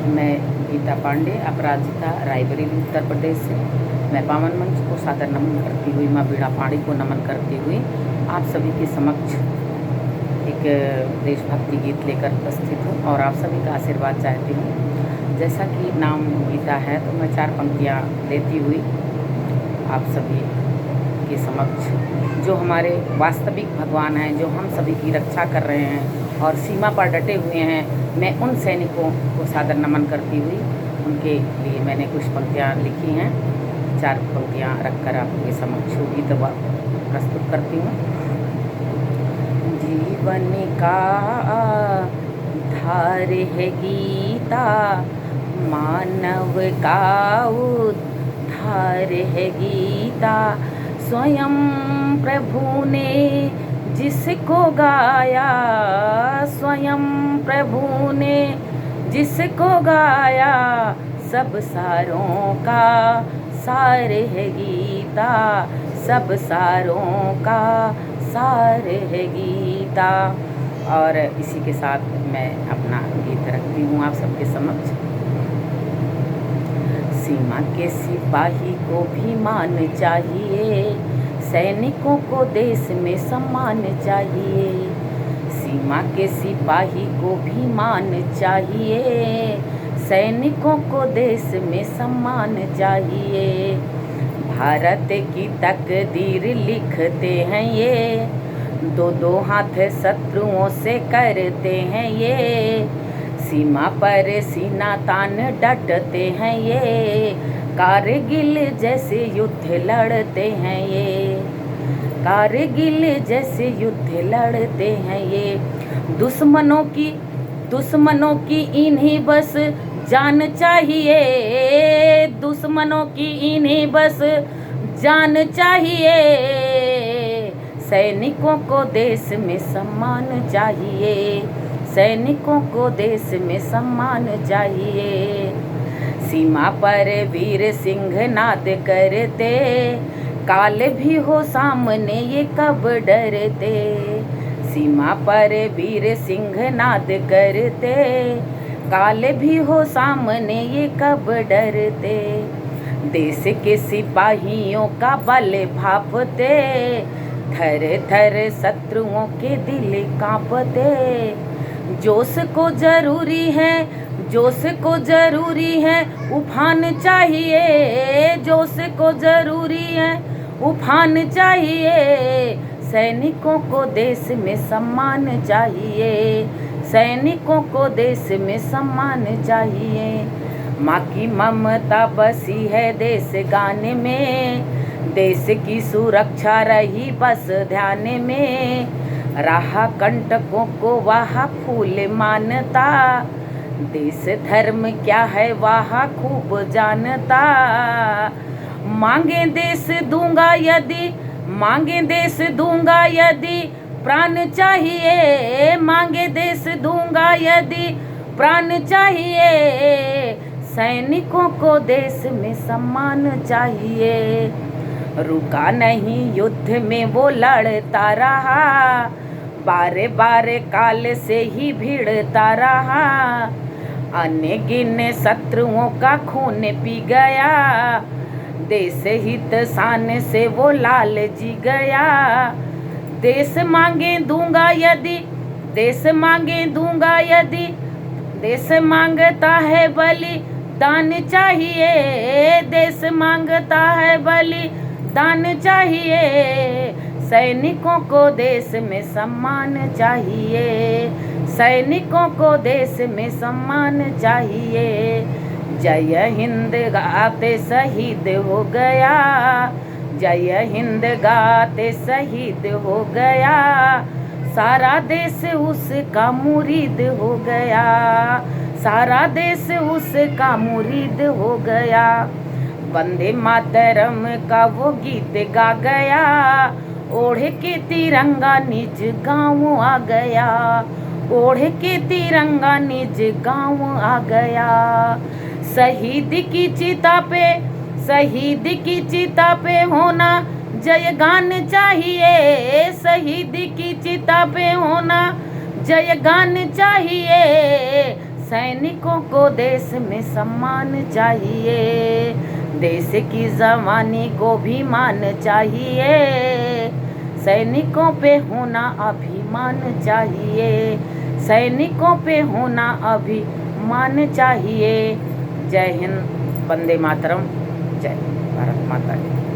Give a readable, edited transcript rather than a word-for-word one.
मैं गीता पांडे, अपराजिता, रायबरेली, उत्तर प्रदेश से। मैं पावन मंच को सादर नमन करती हुई, माँ बीड़ा पाणी को नमन करती हुई आप सभी के समक्ष एक देशभक्ति गीत लेकर उपस्थित हूँ और आप सभी का आशीर्वाद चाहती हूँ। जैसा कि नाम गीता है तो मैं 4 पंक्तियाँ लेती हुई आप सभी के समक्ष, जो हमारे वास्तविक भगवान हैं, जो हम सभी की रक्षा कर रहे हैं और सीमा पर डटे हुए हैं, मैं उन सैनिकों को सादर नमन करती हुई उनके लिए मैंने कुछ पंक्तियाँ लिखी हैं। 4 पंक्तियाँ रखकर आपके समक्ष गीत प्रस्तुत करती हूँ। जीवन का आधार है गीता, मानव का उद्धार है गीता। स्वयं प्रभु ने जिसको गाया, स्वयं प्रभु ने जिसको गाया, सब सारों का सार है गीता, सब सारों का सार है गीता। और इसी के साथ मैं अपना गीत रखती हूँ आप सबके समक्ष। सीमा के सिपाही को भी मान चाहिए, सैनिकों को देश में सम्मान चाहिए। सीमा के सिपाही को भी मान चाहिए, सैनिकों को देश में सम्मान चाहिए। भारत की तकदीर लिखते हैं ये, 2 हाथ शत्रुओं से करते हैं ये। सीमा पर सीना तान डटते हैं ये, कारगिल जैसे युद्ध लड़ते हैं ये, कारगिल जैसे युद्ध लड़ते हैं ये। दुश्मनों की इन्हीं बस जान चाहिए, दुश्मनों की इन्हीं बस जान चाहिए। सैनिकों को देश में सम्मान चाहिए, सैनिकों को देश में सम्मान चाहिए। सीमा पर वीर सिंह नाद करते, काल भी हो सामने ये कब डरते। सीमा पर वीर सिंह नाद करते, काल भी हो सामने ये कब डरते। देश के सिपाहियों का बल भापते, थर थर शत्रुओं के दिल कांपते। जोश को जरूरी है, जोश को जरूरी है, उफान चाहिए, जोश को जरूरी है, उफान चाहिए। सैनिकों को देश में सम्मान चाहिए, सैनिकों को देश में सम्मान चाहिए। माँ की ममता बसी है देश गाने में, देश की सुरक्षा रही बस ध्यान में। राह कंटकों को वह फूल मानता, देश धर्म क्या है वह खूब जानता। मांगे देश दूंगा यदि, मांगे देश दूंगा यदि प्राण चाहिए, मांगे देश दूंगा यदि प्राण चाहिए। सैनिकों को देश में सम्मान चाहिए। रुका नहीं युद्ध में वो लड़ता रहा, बारे बारे काल से ही भिड़ता रहा। अनगिनत शत्रुओं का खून पी गया, देश हित शान से वो लाल जी गया। देश मांगे दूंगा यदि, देश मांगे दूंगा यदि, देश मांगता है बलि दान चाहिए, देश मांगता है बलि दान चाहिए। सैनिकों को देश में सम्मान चाहिए, सैनिकों को देश में सम्मान चाहिए। जय हिंद गाते शहीद हो गया, जय हिंद गाते शहीद हो गया। सारा देश उसका मुरीद हो गया, सारा देश उसका मुरीद हो गया। वंदे मातरम का वो गीत गा गया, ओढ़ के तिरंगा निज गाँव आ गया, ओढ़ के तिरंगा निज गाँव आ गया। शहीद की चिता पे, शहीद की चिता पे होना जय गान चाहिए, शहीद की चिता पे होना जय गान चाहिए। सैनिकों को देश में सम्मान चाहिए, देश की जवानी को भी मान चाहिए, सैनिकों पे होना अभिमान चाहिए, सैनिकों पे होना अभिमान चाहिए। जय हिंद, वंदे मातरम, जय भारत माता की।